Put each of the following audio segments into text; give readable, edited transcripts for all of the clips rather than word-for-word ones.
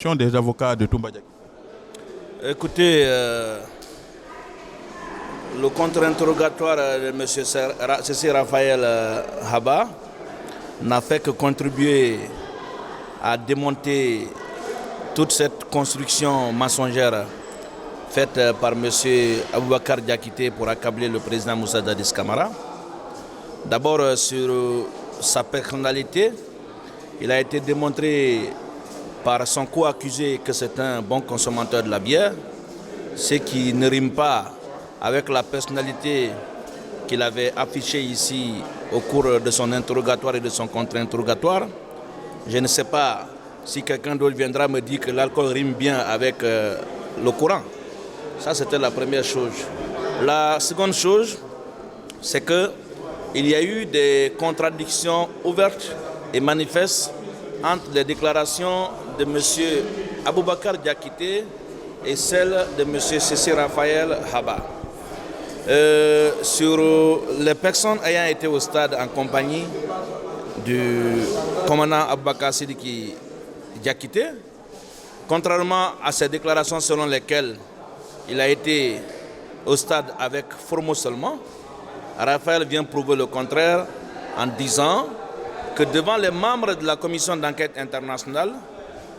Des avocats de Toumba Diakité. Écoutez, le contre-interrogatoire de M. Cécile Raphaël Haba n'a fait que contribuer à démonter toute cette construction mensongère faite par M. Aboubakar Diakité pour accabler le président Moussa Dadis Camara. D'abord sur sa personnalité, il a été démontré par son co-accusé que c'est un bon consommateur de la bière, ce qui ne rime pas avec la personnalité qu'il avait affichée ici au cours de son interrogatoire et de son contre-interrogatoire. Je ne sais pas si quelqu'un d'autre viendra me dire que l'alcool rime bien avec le Coran. Ça, c'était la première chose. La seconde chose, c'est qu'il y a eu des contradictions ouvertes et manifestes entre les déclarations de M. Aboubakar Diakité et celles de M. Cécile Raphaël Haba. Sur les personnes ayant été au stade en compagnie du commandant Aboubakar Sidiki Diakité, contrairement à ces déclarations selon lesquelles il a été au stade avec Formos seulement, Raphaël vient prouver le contraire en disant que devant les membres de la commission d'enquête internationale,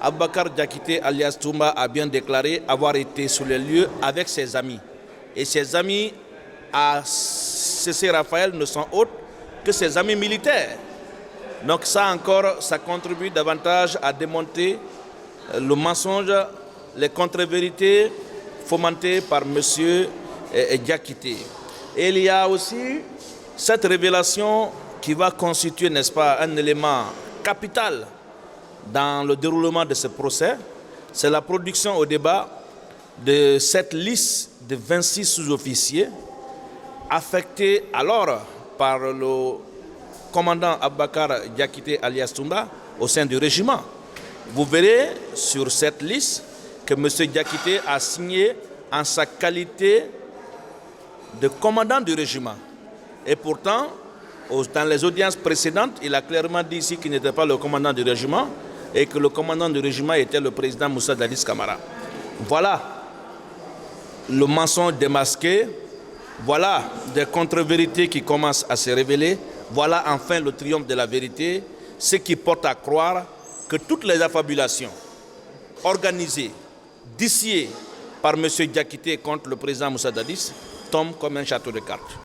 Aboubakar Diakité alias Toumba a bien déclaré avoir été sur les lieux avec ses amis. Et ses amis à Cécile Raphaël ne sont autres que ses amis militaires. Donc ça encore, ça contribue davantage à démonter le mensonge, les contre-vérités fomentées par M. Diakité. Et il y a aussi cette révélation qui va constituer, n'est-ce pas, un élément capital dans le déroulement de ce procès, c'est la production au débat de cette liste de 26 sous-officiers affectés alors par le commandant Aboubakar Diakité alias Toumba au sein du régiment. Vous verrez sur cette liste que M. Diakité a signé en sa qualité de commandant du régiment. Et pourtant, dans les audiences précédentes, il a clairement dit ici qu'il n'était pas le commandant du régiment et que le commandant du régiment était le président Moussa Dadis Camara. Voilà le mensonge démasqué, voilà des contre-vérités qui commencent à se révéler, voilà enfin le triomphe de la vérité, ce qui porte à croire que toutes les affabulations organisées, dissillées par M. Diakité contre le président Moussa Dadis tombent comme un château de cartes.